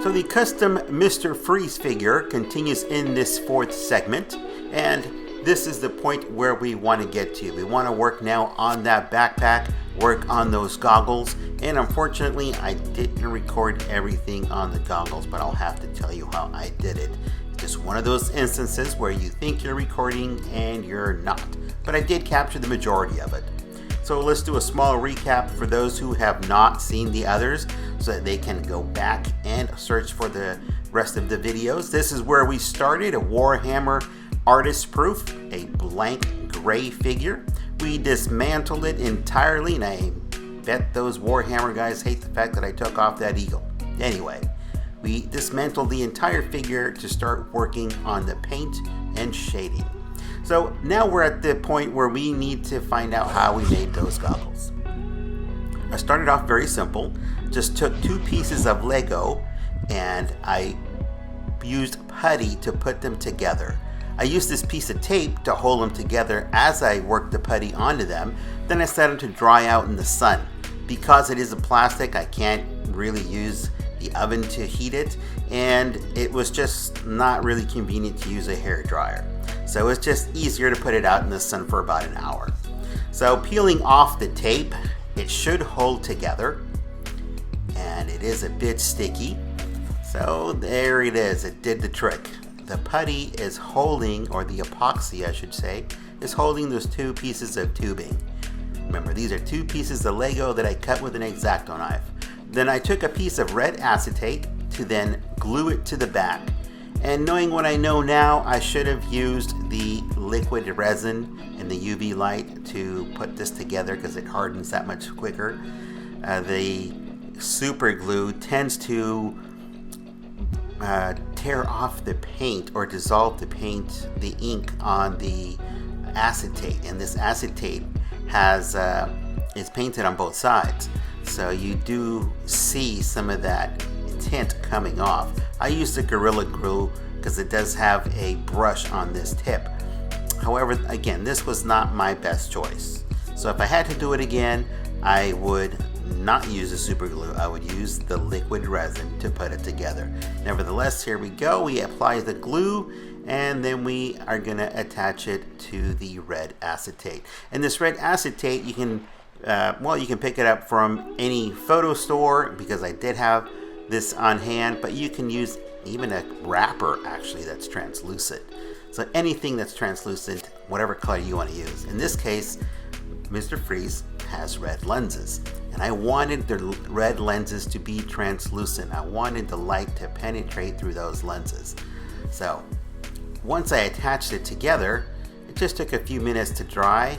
So the custom Mr. Freeze figure continues in this fourth segment, and this is the point where we want to get to. We want to work now on that backpack, work on those goggles, and unfortunately I didn't record everything on the goggles, but I'll have to tell you how I did it. It's just one of those instances where you think you're recording and you're not, but I did capture the majority of it. So let's do a small recap for those who have not seen the others so that they can go back and search for the rest of the videos. This is where we started, a Warhammer Artist Proof, a blank gray figure. We dismantled it entirely, and I bet those Warhammer guys hate the fact that I took off that eagle. Anyway, we dismantled the entire figure to start working on the paint and shading. So now we're at the point where we need to find out how we made those goggles. I started off very simple, just took 2 pieces of Lego and I used putty to put them together. I used this piece of tape to hold them together as I worked the putty onto them. Then I set them to dry out in the sun. Because it is a plastic, I can't really use the oven to heat it, and it was just not really convenient to use a hair dryer. So it's just easier to put it out in the sun for about an hour. So peeling off the tape, it should hold together, and it is a bit sticky. So there it is, it did the trick. The putty is holding, or the epoxy I should say, is holding those 2 pieces of tubing. Remember, these are 2 pieces of Lego that I cut with an X-Acto knife. Then I took a piece of red acetate to then glue it to the back. And knowing what I know now, I should have used the liquid resin and the UV light to put this together because it hardens that much quicker. The super glue tends to tear off the paint or dissolve the paint, the ink on the acetate, and this acetate has is painted on both sides, so you do see some of that tint coming off. I used the Gorilla Glue because it does have a brush on this tip. However, again, this was not my best choice. So if I had to do it again, I would not use the super glue. I would use the liquid resin to put it together. Nevertheless, here we go. We apply the glue and then we are going to attach it to the red acetate. And this red acetate, you can you can pick it up from any photo store because I did have this on hand, but you can use even a wrapper actually that's translucent. So anything that's translucent, whatever color you want to use. In this case, Mr. Freeze has red lenses, and I wanted the red lenses to be translucent. I wanted the light to penetrate through those lenses. So once I attached it together, it just took a few minutes to dry.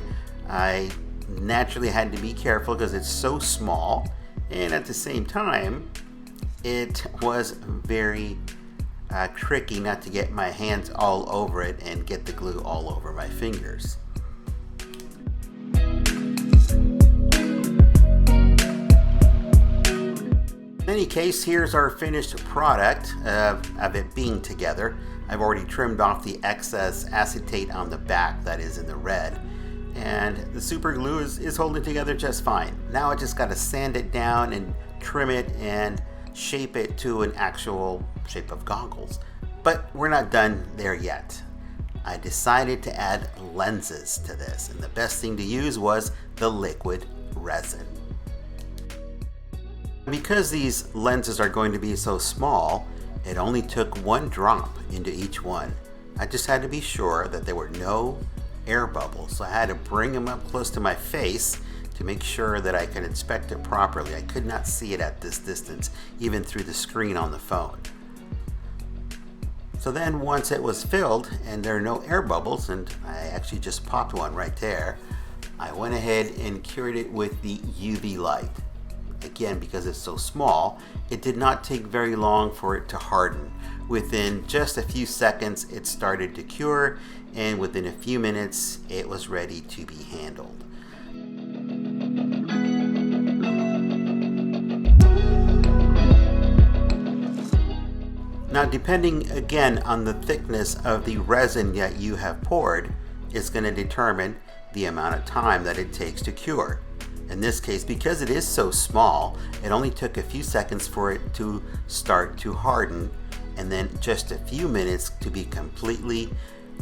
I naturally had to be careful because it's so small, and at the same time it was very tricky not to get my hands all over it and get the glue all over my fingers. In any case, here's our finished product of it being together. I've already trimmed off the excess acetate on the back that is in the red, and the super glue is holding together just fine. Now I just got to sand it down and trim it and shape it to an actual shape of goggles. But we're not done there yet. I decided to add lenses to this, and the best thing to use was the liquid resin. Because these lenses are going to be so small, it only took 1 drop into each one. I just had to be sure that there were no air bubbles, so I had to bring them up close to my face to make sure that I could inspect it properly. I could not see it at this distance, even through the screen on the phone. So then once it was filled and there are no air bubbles, and I actually just popped one right there, I went ahead and cured it with the UV light. Again, because it's so small, it did not take very long for it to harden. Within just a few seconds, it started to cure, and within a few minutes, it was ready to be handled. Now, depending again on the thickness of the resin that you have poured, is going to determine the amount of time that it takes to cure. In this case, because it is so small, it only took a few seconds for it to start to harden, and then just a few minutes to be completely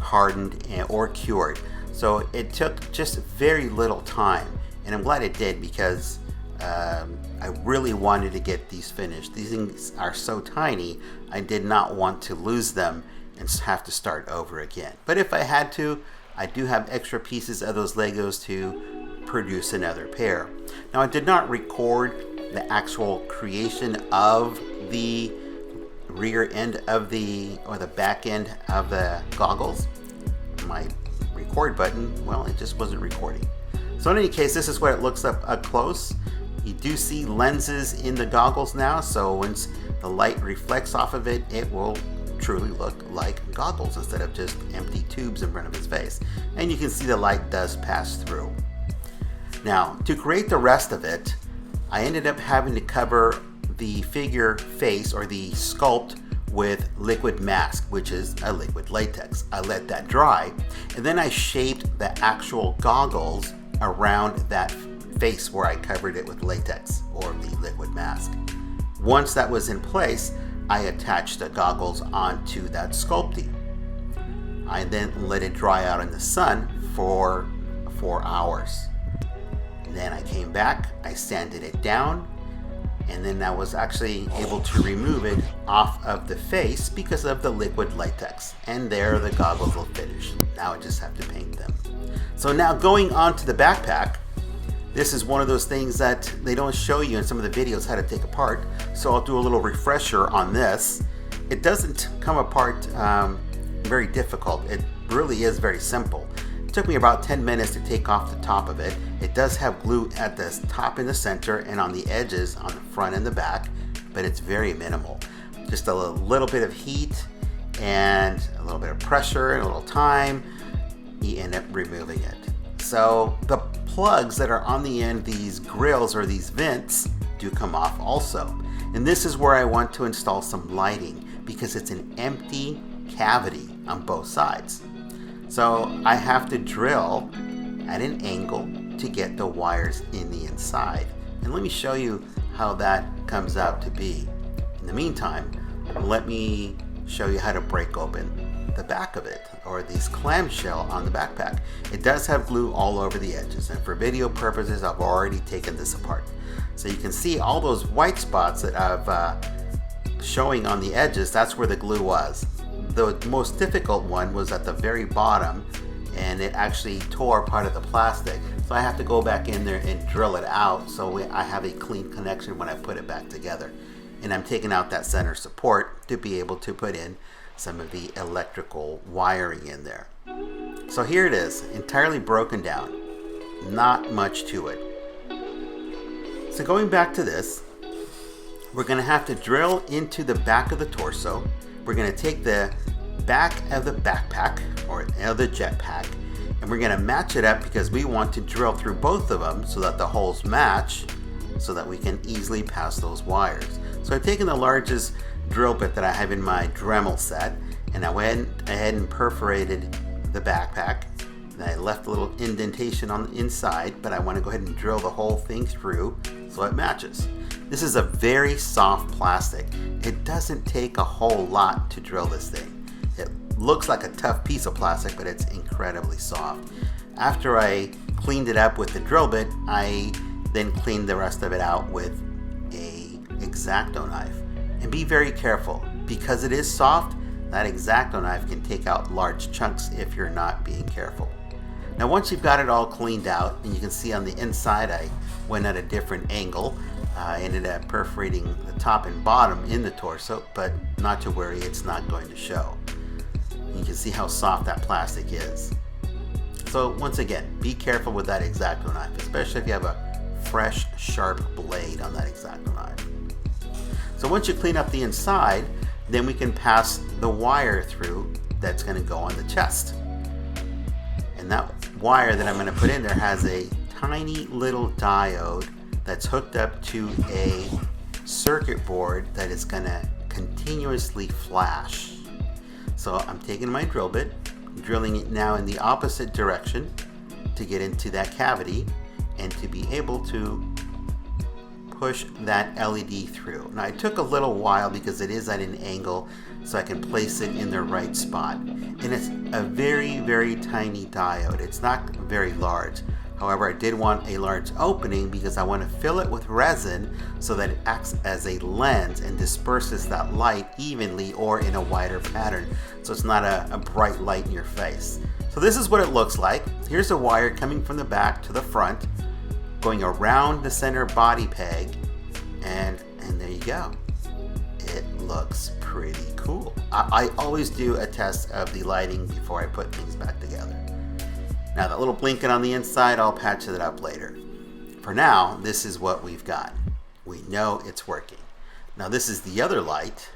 hardened or cured. So it took just very little time, and I'm glad it did, because I really wanted to get these finished. These things are so tiny, I did not want to lose them and have to start over again. But if I had to, I do have extra pieces of those Legos to produce another pair. Now, I did not record the actual creation of the rear end of the back end of the goggles. My record button, well, it just wasn't recording. So in any case, this is what it looks up close. You do see lenses in the goggles now, so once the light reflects off of it, it will truly look like goggles instead of just empty tubes in front of his face. And you can see the light does pass through. Now, to create the rest of it, I ended up having to cover the figure face, or the sculpt, with liquid mask, which is a liquid latex. I let that dry, and then I shaped the actual goggles around that face where I covered it with latex or the liquid mask. Once that was in place, I attached the goggles onto that sculpting. I then let it dry out in the sun for 4 hours. Then I came back, I sanded it down, and then I was actually able to remove it off of the face because of the liquid latex. And there the goggles will finish. Now I just have to paint them. So now going on to the backpack, this is one of those things that they don't show you in some of the videos how to take apart. So I'll do a little refresher on this. It doesn't come apart very difficult. It really is very simple. It took me about 10 minutes to take off the top of it. It does have glue at the top and the center and on the edges on the front and the back, but it's very minimal. Just a little bit of heat and a little bit of pressure and a little time, you end up removing it. So the plugs that are on the end, these grills or these vents, do come off also. And this is where I want to install some lighting because it's an empty cavity on both sides. So I have to drill at an angle to get the wires in the inside. And let me show you how that comes out to be. In the meantime, let me show you how to break open the back of it, or this clamshell on the backpack. It does have glue all over the edges, and for video purposes, I've already taken this apart. So you can see all those white spots that I've showing on the edges. That's where the glue was. The most difficult one was at the very bottom, and it actually tore part of the plastic. So I have to go back in there and drill it out so I have a clean connection when I put it back together. And I'm taking out that center support to be able to put in some of the electrical wiring in there. So here it is, entirely broken down. Not much to it. So going back to this, we're going to have to drill into the back of the torso. We're going to take the back of the backpack, or the jetpack, and we're going to match it up because we want to drill through both of them so that the holes match, so that we can easily pass those wires. So I've taken the largest drill bit that I have in my Dremel set, and I went ahead and perforated the backpack. And I left a little indentation on the inside, but I want to go ahead and drill the whole thing through so it matches. This is a very soft plastic. It doesn't take a whole lot to drill this thing. It looks like a tough piece of plastic, but it's incredibly soft. After I cleaned it up with the drill bit, I then cleaned the rest of it out with a X-Acto knife. And be very careful, because it is soft, that X-Acto knife can take out large chunks if you're not being careful. Now once you've got it all cleaned out, and you can see on the inside I went at a different angle. I ended up perforating the top and bottom in the torso, but not to worry, it's not going to show. You can see how soft that plastic is. So once again, be careful with that X-Acto knife, especially if you have a fresh, sharp blade on that X-Acto knife. So once you clean up the inside, then we can pass the wire through that's going to go on the chest. And that wire that I'm going to put in there has a tiny little diode that's hooked up to a circuit board that is going to continuously flash. So I'm taking my drill bit, drilling it now in the opposite direction to get into that cavity, and to be able to push that LED through. Now it took a little while because it is at an angle, so I can place it in the right spot. And it's a very, very tiny diode. It's not very large. However, I did want a large opening because I want to fill it with resin so that it acts as a lens and disperses that light evenly or in a wider pattern, so it's not a bright light in your face. So this is what it looks like. Here's a wire coming from the back to the front, going around the center body peg, and there you go. It looks pretty cool. I always do a test of the lighting before I put things back together. Now that little blinking on the inside, I'll patch it up later. For now, this is what we've got. We know it's working. Now this is the other light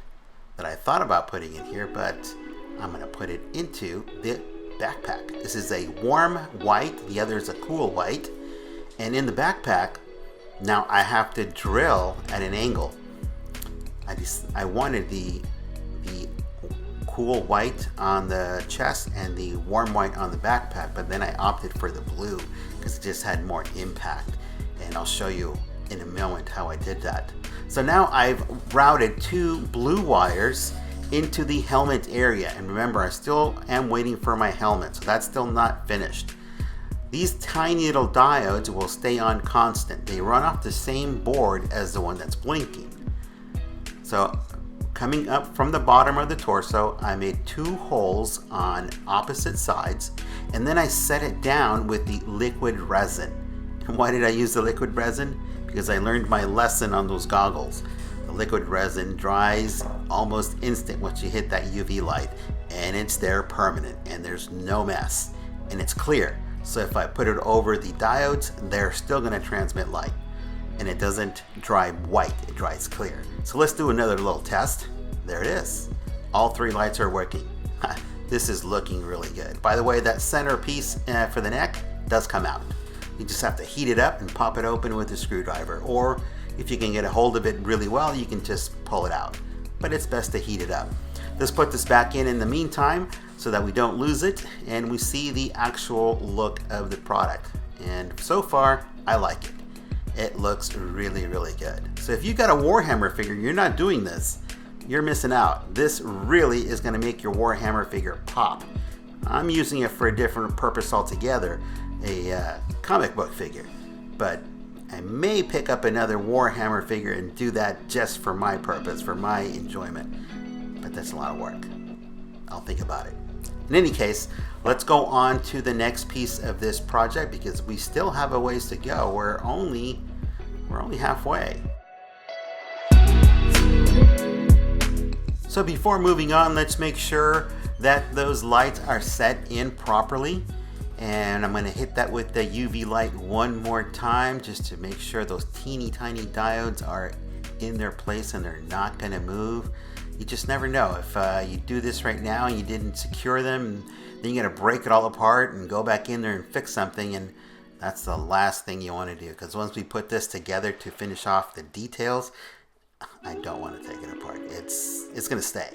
that I thought about putting in here, but I'm gonna put it into the backpack. This is a warm white, the other is a cool white. And in the backpack, now I have to drill at an angle. I wanted the cool white on the chest and the warm white on the backpack, but then I opted for the blue because it just had more impact. And I'll show you in a moment how I did that. So now I've routed 2 blue wires into the helmet area. And remember, I still am waiting for my helmet, so that's still not finished. These tiny little diodes will stay on constant. They run off the same board as the one that's blinking. So coming up from the bottom of the torso, I made 2 holes on opposite sides, and then I set it down with the liquid resin. And why did I use the liquid resin? Because I learned my lesson on those goggles. The liquid resin dries almost instant once you hit that UV light, and it's there permanent, and there's no mess, and it's clear. So if I put it over the diodes, they're still going to transmit light, and it doesn't dry white, it dries clear. So let's do another little test. There it is. All 3 lights are working. This is looking really good. By the way, that center piece for the neck does come out. You just have to heat it up and pop it open with a screwdriver, or if you can get a hold of it really well, you can just pull it out. But it's best to heat it up. Let's put this back in the meantime so that we don't lose it and we see the actual look of the product. And so far, I like it. It looks really, really good. So if you got a Warhammer figure, you're not doing this, you're missing out. This really is going to make your Warhammer figure pop. I'm using it for a different purpose altogether, a comic book figure. But I may pick up another Warhammer figure and do that just for my purpose, for my enjoyment. But that's a lot of work. I'll think about it. In any case, let's go on to the next piece of this project because we still have a ways to go. We're only halfway. So before moving on, let's make sure that those lights are set in properly. And I'm going to hit that with the UV light one more time just to make sure those teeny tiny diodes are in their place and they're not going to move. You just never know. If you do this right now and you didn't secure them, then you're going to break it all apart and go back in there and fix something, and that's the last thing you want to do, because once we put this together to finish off the details, I don't want to take it apart. It's going to stay.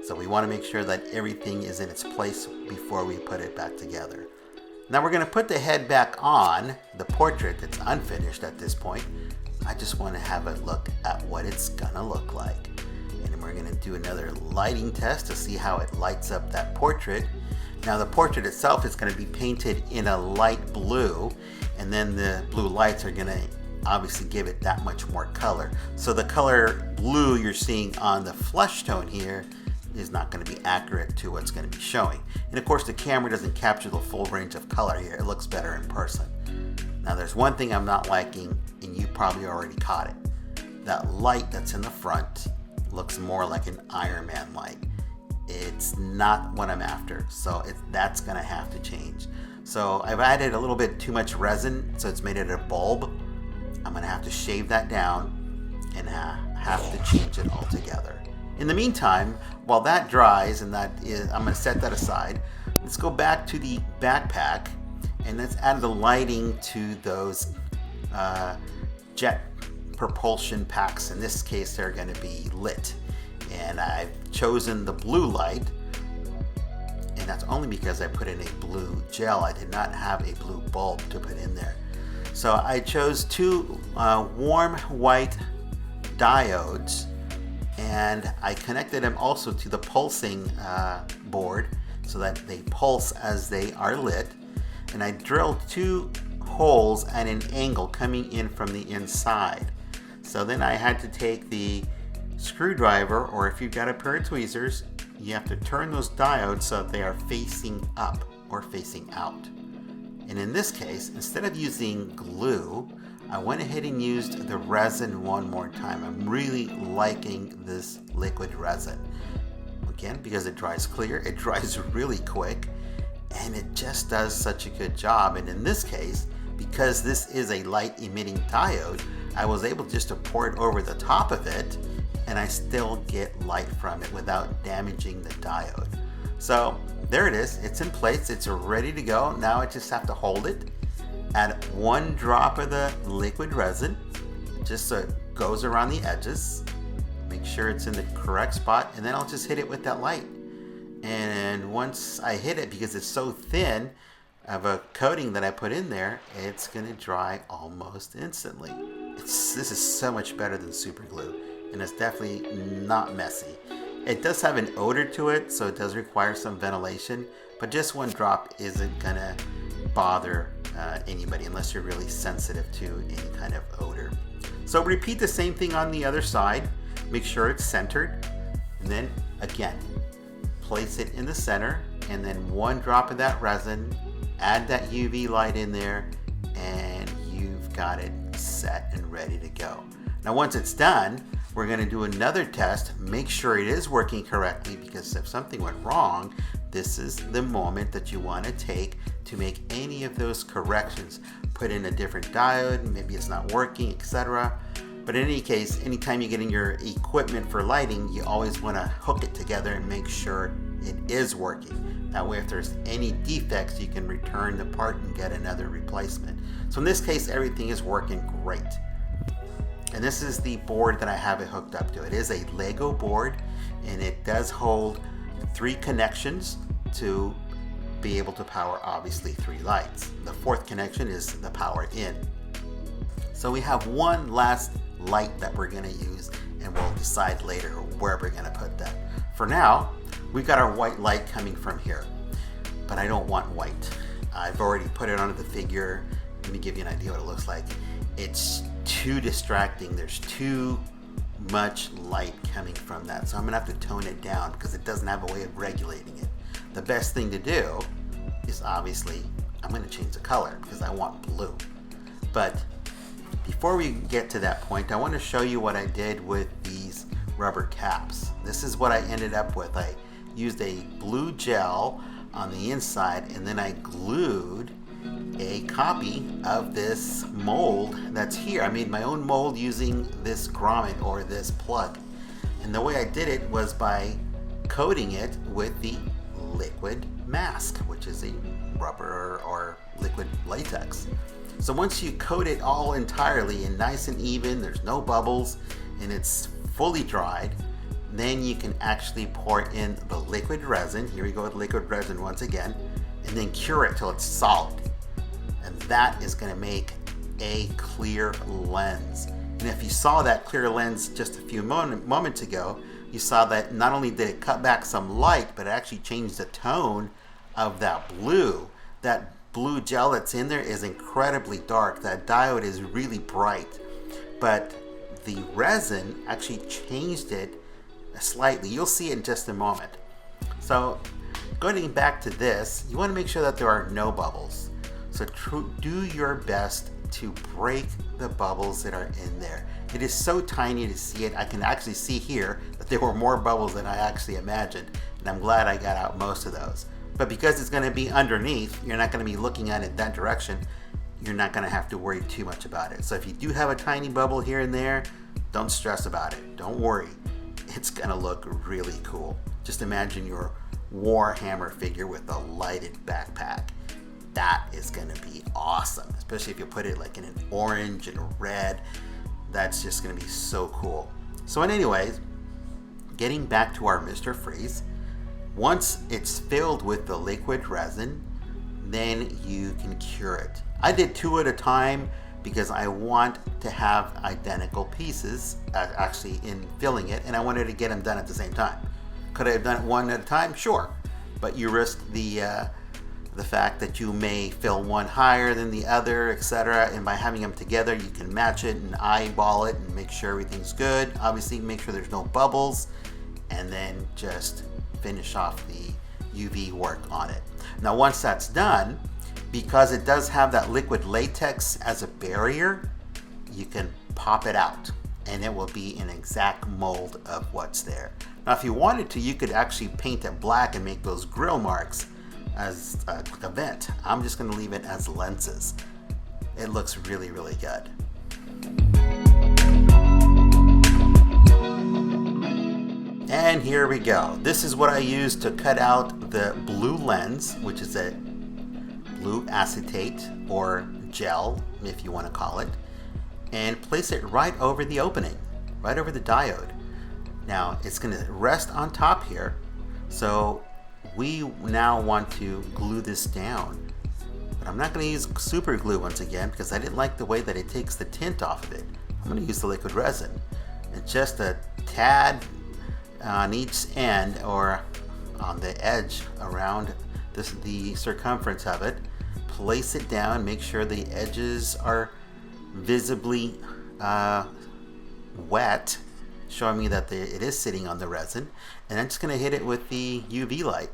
So we want to make sure that everything is in its place before we put it back together. Now we're going to put the head back on the portrait that's unfinished at this point. I just want to have a look at what it's going to look like. And we're going to do another lighting test to see how it lights up that portrait. Now the portrait itself is going to be painted in a light blue, and then the blue lights are going to obviously give it that much more color. So the color blue you're seeing on the flesh tone here is not going to be accurate to what's going to be showing. And of course the camera doesn't capture the full range of color here. It looks better in person. Now there's one thing I'm not liking, and you probably already caught it. That light that's in the front looks more like an Iron Man light. It's not what I'm after, so that's gonna have to change. So I've added a little bit too much resin, so it's made it a bulb. I'm gonna have to shave that down and have to change it altogether. In the meantime, while that dries, and I'm gonna set that aside, let's go back to the backpack and let's add the lighting to those jet propulsion packs. In this case, they're going to be lit, and I've chosen the blue light, and that's only because I put in a blue gel. I did not have a blue bulb to put in there. So I chose two warm white diodes, and I connected them also to the pulsing board so that they pulse as they are lit. And I drilled two holes at an angle coming in from the inside. So then I had to take the screwdriver, or if you've got a pair of tweezers, you have to turn those diodes so that they are facing up or facing out. And in this case, instead of using glue, I went ahead and used the resin one more time. I'm really liking this liquid resin. Again, because it dries clear, it dries really quick, and it just does such a good job. And in this case, because this is a light emitting diode, I was able just to pour it over the top of it, and I still get light from it without damaging the diode. So there it is, it's in place, it's ready to go. Now I just have to hold it, add one drop of the liquid resin, just so it goes around the edges, make sure it's in the correct spot, and then I'll just hit it with that light. And once I hit it, because it's so thin of a coating that I put in there, it's gonna dry almost instantly. This is so much better than super glue, and it's definitely not messy. It does have an odor to it, so it does require some ventilation, but just one drop isn't gonna bother anybody unless you're really sensitive to any kind of odor. So repeat the same thing on the other side. Make sure it's centered, and then again, place it in the center, and then one drop of that resin, add that UV light in there, and you've got it set and ready to go. Now once it's done, we're going to do another test, make sure it is working correctly, because if something went wrong, this is the moment that you want to take to make any of those corrections. Put in a different diode, maybe it's not working, etc. But in any case, anytime you get in your equipment for lighting, you always want to hook it together and make sure it is working. That way, if there's any defects, you can return the part and get another replacement. So in this case, everything is working great. And this is the board that I have it hooked up to. It is a Lego board, and it does hold 3 connections to be able to power, obviously, 3 lights. The 4th connection is the power in. So we have one last light that we're going to use, and we'll decide later where we're going to put that. For now, we've got our white light coming from here, but I don't want white. I've already put it onto the figure. Let me give you an idea what it looks like. It's too distracting. There's too much light coming from that, so I'm gonna have to tone it down because it doesn't have a way of regulating it. The best thing to do is, obviously, I'm gonna change the color because I want blue. But before we get to that point, I want to show you what I did with these rubber caps. This is what I ended up with. I used a blue gel on the inside, and then I glued a copy of this mold that's here. I made my own mold using this grommet or this plug. And the way I did it was by coating it with the liquid mask, which is a rubber or liquid latex. So once you coat it all entirely and nice and even, there's no bubbles, and it's fully dried, then you can actually pour in the liquid resin. Here we go with liquid resin once again, and then cure it till it's solid. And that is going to make a clear lens. And if you saw that clear lens just a few moments ago, you saw that not only did it cut back some light, but it actually changed the tone of that blue. That blue gel that's in there is incredibly dark. That diode is really bright. But the resin actually changed it slightly. You'll see it in just a moment. So going back to this, you want to make sure that there are no bubbles. So do your best to break the bubbles that are in there. It is so tiny to see it. I can actually see here that there were more bubbles than I actually imagined, and I'm glad I got out most of those. But because it's going to be underneath, you're not going to be looking at it that direction. You're not going to have to worry too much about it. So if you do have a tiny bubble here and there, don't stress about it. Don't worry. It's going to look really cool. Just imagine your Warhammer figure with a lighted backpack. That is going to be awesome, especially if you put it like in an orange and a red. That's just going to be so cool. So anyways, getting back to our Mr. Freeze, once it's filled with the liquid resin, then you can cure it. I did 2 at a time because I want to have identical pieces actually in filling it, and I wanted to get them done at the same time. Could I have done it 1 at a time? Sure, but you risk the fact that you may fill one higher than the other, etc. And by having them together, you can match it and eyeball it and make sure everything's good. Obviously, make sure there's no bubbles, and then just finish off the UV work on it. Now, once that's done, because it does have that liquid latex as a barrier, you can pop it out and it will be an exact mold of what's there. Now, if you wanted to, you could actually paint it black and make those grill marks as like a vent. I'm just going to leave it as lenses. It looks really, really good. And here we go. This is what I used to cut out the blue lens, which is a blue acetate or gel, if you want to call it, and place it right over the opening, right over the diode. Now it's going to rest on top here, so we now want to glue this down. But I'm not going to use super glue once again because I didn't like the way that it takes the tint off of it. I'm going to use the liquid resin, and just a tad on each end or on the edge around the circumference of it. Place it down, make sure the edges are visibly wet, showing me that it is sitting on the resin. And I'm just going to hit it with the UV light.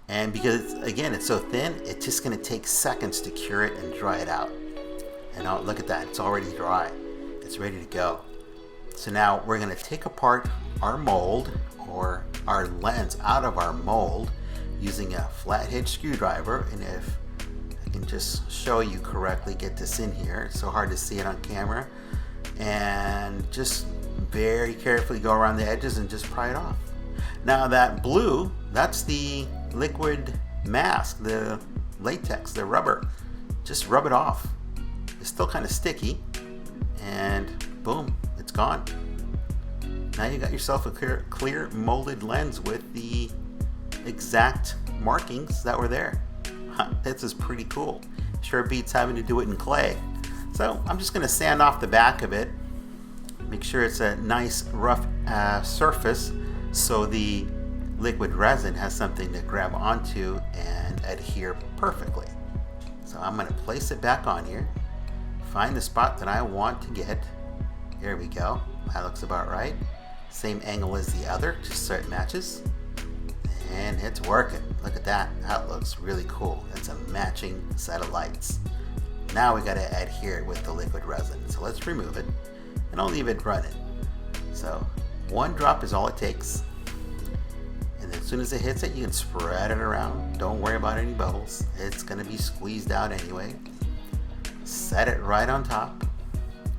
And because, again, it's so thin, it's just going to take seconds to cure it and dry it out. And look at that, it's already dry. It's ready to go. So now we're going to take apart our mold or our lens out of our mold using a flathead screwdriver. And if I can just show you correctly, get this in here. It's so hard to see it on camera. And just very carefully go around the edges and just pry it off. Now that blue, that's the liquid mask, the latex, the rubber. Just rub it off. It's still kind of sticky, and boom, it's gone. Now you got yourself a clear molded lens with the exact markings that were there. This is pretty cool. Sure beats having to do it in clay. So I'm just going to sand off the back of it, make sure it's a nice rough surface so the liquid resin has something to grab onto and adhere perfectly. So I'm going to place it back on here, find the spot that I want to get. Here we go. That looks about right. Same angle as the other, just so it matches. And it's working. Look at that. That looks really cool. It's a matching set of lights. Now we got to adhere it with the liquid resin. So let's remove it, and I'll leave it running. So 1 drop is all it takes. And as soon as it hits it, you can spread it around. Don't worry about any bubbles. It's going to be squeezed out anyway. Set it right on top.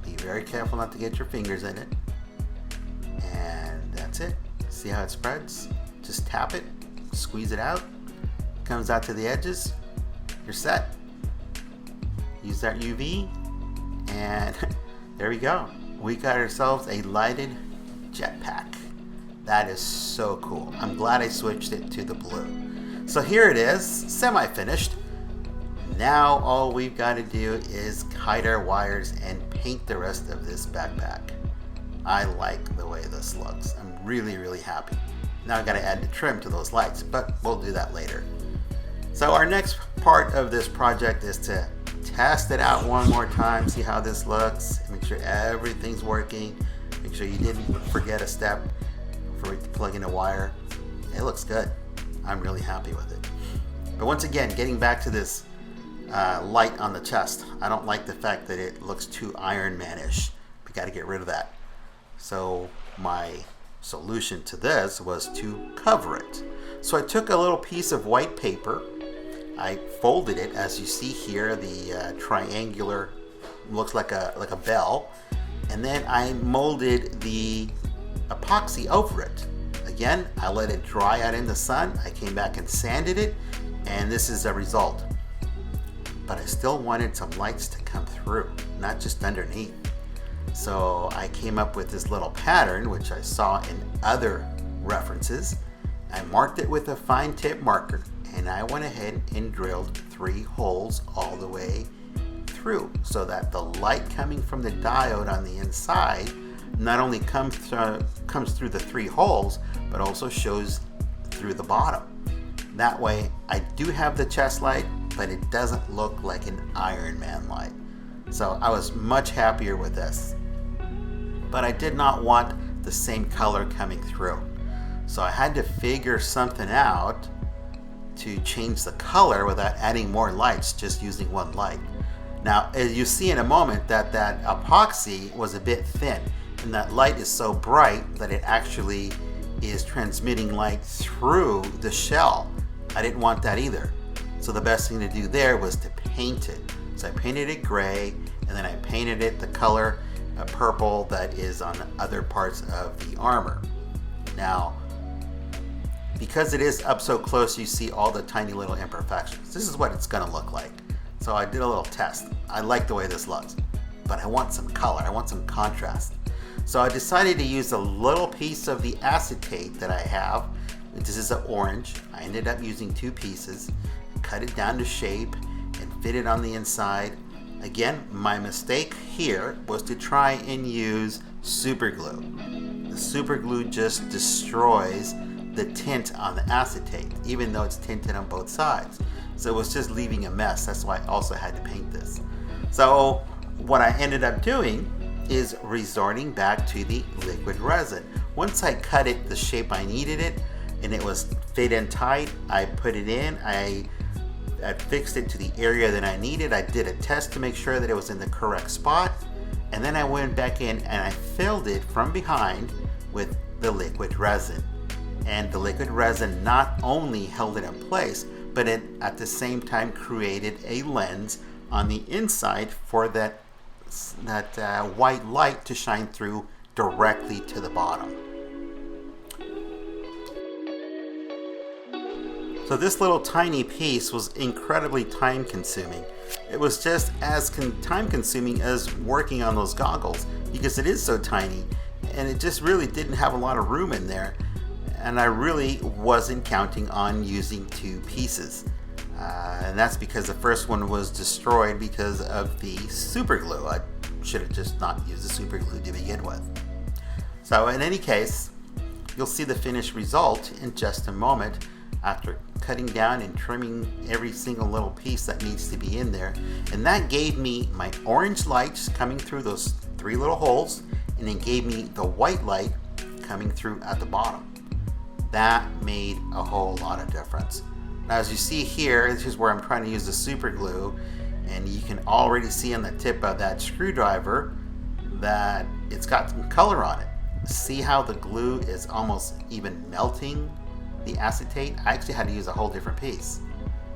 Be very careful not to get your fingers in it. And that's it. See how it spreads? Just tap it, squeeze it out. Comes out to the edges. You're set. Use that UV, and there we go. We got ourselves a lighted jetpack. That is so cool. I'm glad I switched it to the blue. So here it is, semi-finished. Now all we've got to do is hide our wires and paint the rest of this backpack. I like the way this looks. I'm really, really happy. Now I've got to add the trim to those lights, but we'll do that later. So our next part of this project is to test it out one more time, see how this looks, make sure everything's working, make sure you didn't forget a step for it to plug in a wire. It looks good. I'm really happy with it. But once again, getting back to this light on the chest, I don't like the fact that it looks too Iron Man-ish. We got to get rid of that. So my solution to this was to cover it. So I took a little piece of white paper, I folded it, as you see here, the triangular, looks like a bell, and then I molded the epoxy over it. Again, I let it dry out in the sun. I came back and sanded it, and this is the result. But I still wanted some lights to come through, not just underneath. So I came up with this little pattern, which I saw in other references. I marked it with a fine tip marker, and I went ahead and drilled 3 holes all the way through so that the light coming from the diode on the inside not only comes through the 3 holes, but also shows through the bottom. That way, I do have the chest light, but it doesn't look like an Iron Man light. So I was much happier with this. But I did not want the same color coming through. So I had to figure something out to change the color without adding more lights, just using one light. Now, as you see in a moment, that epoxy was a bit thin, and that light is so bright that it actually is transmitting light through the shell. I didn't want that either. So the best thing to do there was to paint it. So I painted it gray, and then I painted it the color purple that is on other parts of the armor. Now, because it is up so close, you see all the tiny little imperfections. This is what it's gonna look like. So I did a little test. I like the way this looks, but I want some color, I want some contrast. So I decided to use a little piece of the acetate that I have. This is an orange. I ended up using 2 pieces, cut it down to shape, and fit it on the inside. Again, my mistake here was to try and use super glue. The super glue just destroys the tint on the acetate, even though it's tinted on both sides. So it was just leaving a mess. That's why I also had to paint this. So what I ended up doing is resorting back to the liquid resin. Once I cut it the shape I needed it, and it was fit in tight, I put it in, I fixed it to the area that I needed. I did a test to make sure that it was in the correct spot, and then I went back in and I filled it from behind with the liquid resin. And the liquid resin not only held it in place, but it at the same time created a lens on the inside for that white light to shine through directly to the bottom. So this little tiny piece was incredibly time consuming. It was just as time consuming as working on those goggles, because it is so tiny and it just really didn't have a lot of room in there. And I really wasn't counting on using 2 pieces. And that's because the first one was destroyed because of the super glue. I should have just not used the super glue to begin with. So in any case, you'll see the finished result in just a moment after cutting down and trimming every single little piece that needs to be in there. And that gave me my orange lights coming through those 3 little holes, and it gave me the white light coming through at the bottom. That made a whole lot of difference. Now, as you see here, this is where I'm trying to use the super glue, and you can already see on the tip of that screwdriver that it's got some color on it. See how the glue is almost even melting the acetate? I actually had to use a whole different piece.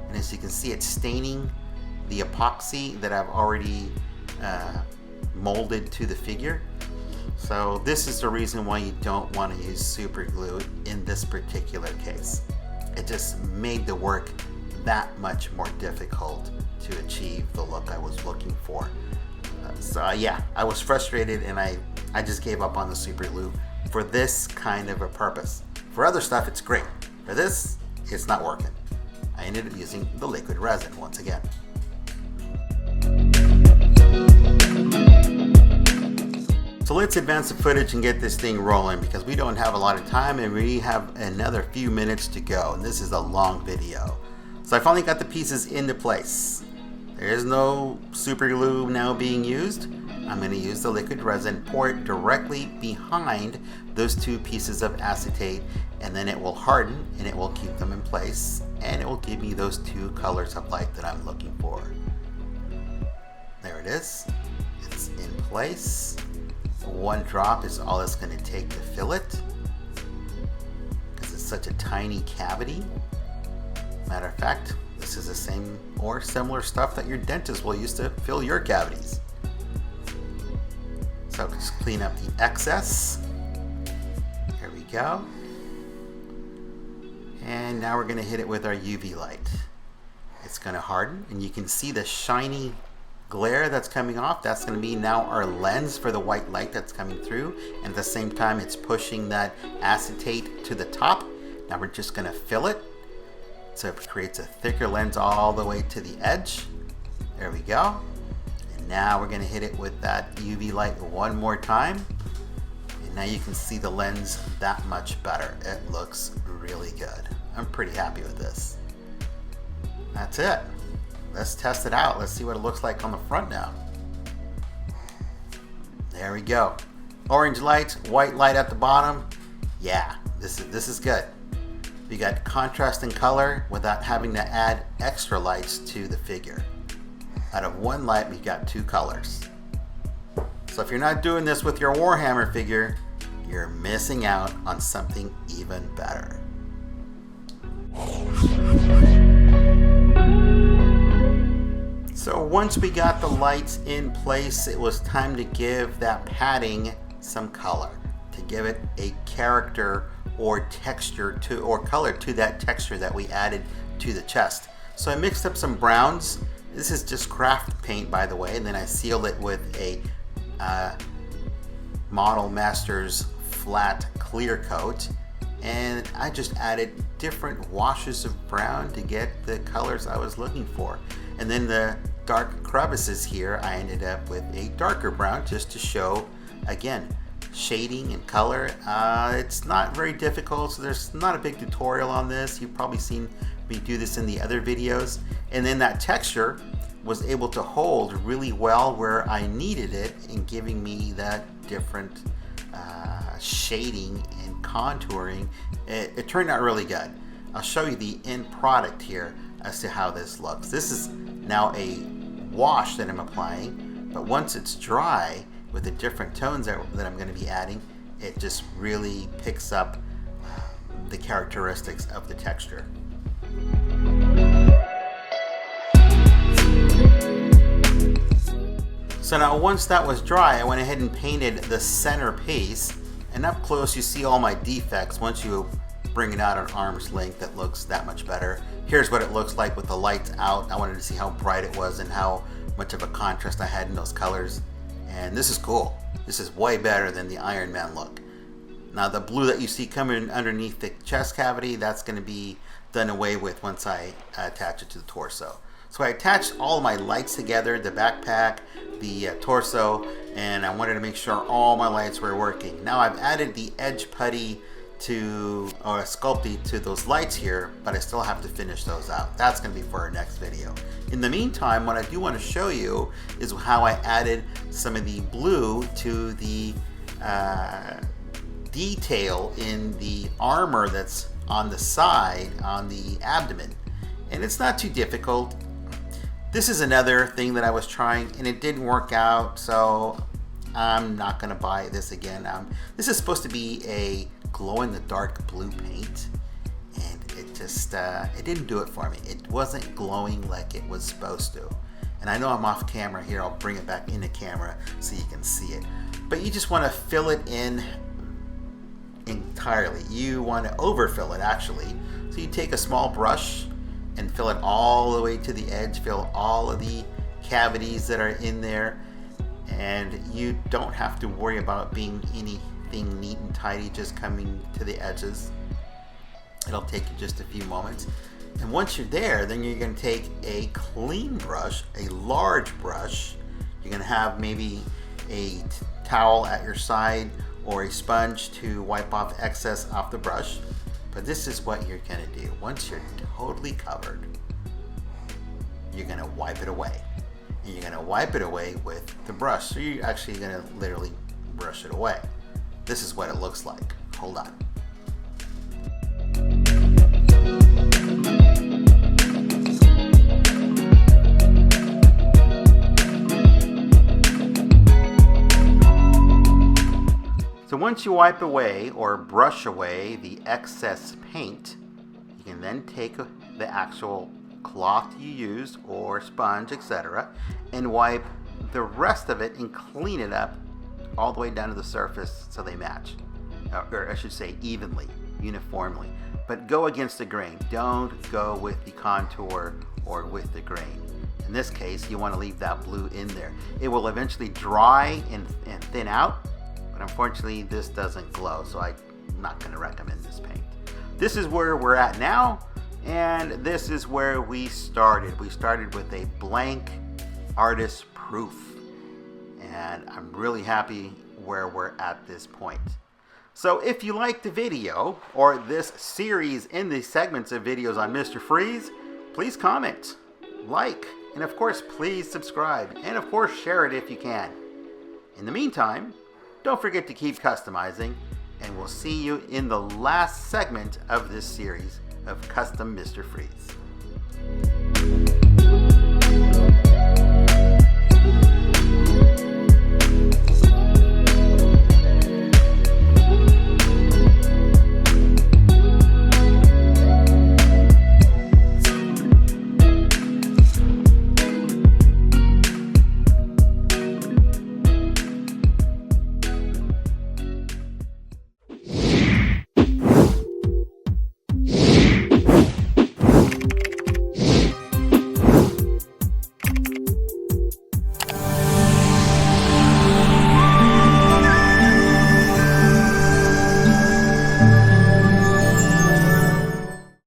And as you can see, it's staining the epoxy that I've already molded to the figure. So this is the reason why you don't want to use super glue in this particular case. It just made the work that much more difficult to achieve the look I was looking for. Yeah, I was frustrated, and I just gave up on the super glue for this kind of a purpose. For other stuff, it's great. For this, it's not working. I ended up using the liquid resin once again. So let's advance the footage and get this thing rolling, because we don't have a lot of time and we have another few minutes to go, and this is a long video. So I finally got the pieces into place. There is no super glue now being used. I'm going to use the liquid resin, pour it directly behind those 2 pieces of acetate, and then it will harden and it will keep them in place, and it will give me those 2 colors of light that I'm looking for. There it is. It's in place. 1 drop is all it's going to take to fill it, because it's such a tiny cavity. Matter of fact, this is the same or similar stuff that your dentist will use to fill your cavities. So just clean up the excess. Here we go. And now we're going to hit it with our UV light. It's going to harden, and you can see the shiny glare that's coming off. That's going to be now our lens for the white light that's coming through, and at the same time it's pushing that acetate to the top. Now we're just going to fill it so it creates a thicker lens all the way to the edge. There we go. Now we're gonna hit it with that UV light one more time. And now you can see the lens that much better. It looks really good. I'm pretty happy with this. That's it. Let's test it out. Let's see what it looks like on the front now. There we go. Orange light, white light at the bottom. Yeah, this is good. We got contrast and color without having to add extra lights to the figure. Out of one light, we got two colors. So if you're not doing this with your Warhammer figure, you're missing out on something even better. So once we got the lights in place, it was time to give that padding some color, to give it a character or texture to, or color to that texture that we added to the chest. So I mixed up some browns. This is just craft paint, by the way, and then I sealed it with a Model Masters flat clear coat, and I just added different washes of brown to get the colors I was looking for. And then the dark crevices here, I ended up with a darker brown just to show, again, shading and color. It's not very difficult, so there's not a big tutorial on this. You've probably seen me do this in the other videos. And then that texture was able to hold really well where I needed it in giving me that different shading and contouring. It turned out really good. I'll show you the end product here as to how this looks. This is now a wash that I'm applying, but once it's dry with the different tones that I'm going to be adding, it just really picks up the characteristics of the texture. So now once that was dry, I went ahead and painted the center piece, and up close you see all my defects. Once you bring it out at arm's length, it looks that much better. Here's what it looks like with the lights out. I wanted to see how bright it was and how much of a contrast I had in those colors. And this is cool. This is way better than the Iron Man look. Now the blue that you see coming underneath the chest cavity, that's going to be done away with once I attach it to the torso. So I attached all of my lights together, the backpack, the torso, and I wanted to make sure all my lights were working. Now I've added the edge putty or sculpting to those lights here, but I still have to finish those out. That's going to be for our next video. In the meantime, what I do want to show you is how I added some of the blue to the detail in the armor that's on the side, on the abdomen. And it's not too difficult. This is another thing that I was trying and it didn't work out, so I'm not going to buy this again. This is supposed to be a glow-in-the-dark blue paint, and it just it didn't do it for me. It wasn't glowing like it was supposed to. And I know I'm off camera here. I'll bring it back into camera so you can see it. But you just want to fill it in entirely. You want to overfill it, actually. So you take a small brush and fill it all the way to the edge, fill all of the cavities that are in there, and you don't have to worry about being anything neat and tidy just coming to the edges. It'll take you just a few moments. And once you're there, then you're going to take a clean brush, a large brush. You're going to have maybe a towel at your side or a sponge to wipe off excess off the brush. But this is what you're going to do. Once you're totally covered, you're going to wipe it away. And you're going to wipe it away with the brush. So you're actually going to literally brush it away. This is what it looks like. Hold on. So once you wipe away or brush away the excess paint, you can then take the actual cloth you used or sponge, etc., and wipe the rest of it and clean it up all the way down to the surface so they match, or I should say evenly, uniformly. But go against the grain. Don't go with the contour or with the grain. In this case, you want to leave that blue in there. It will eventually dry and thin out, but unfortunately this doesn't glow, so I'm not going to recommend this paint. This is where we're at now, and this is where we started. We started with a blank artist proof. and I'm really happy where we're at this point. So if you liked the video or this series in the segments of videos on Mr. Freeze, please comment, like, and of course please subscribe, and of course share it if you can. In the meantime, don't forget to keep customizing, and we'll see you in the last segment of this series of Custom Mr. Freeze.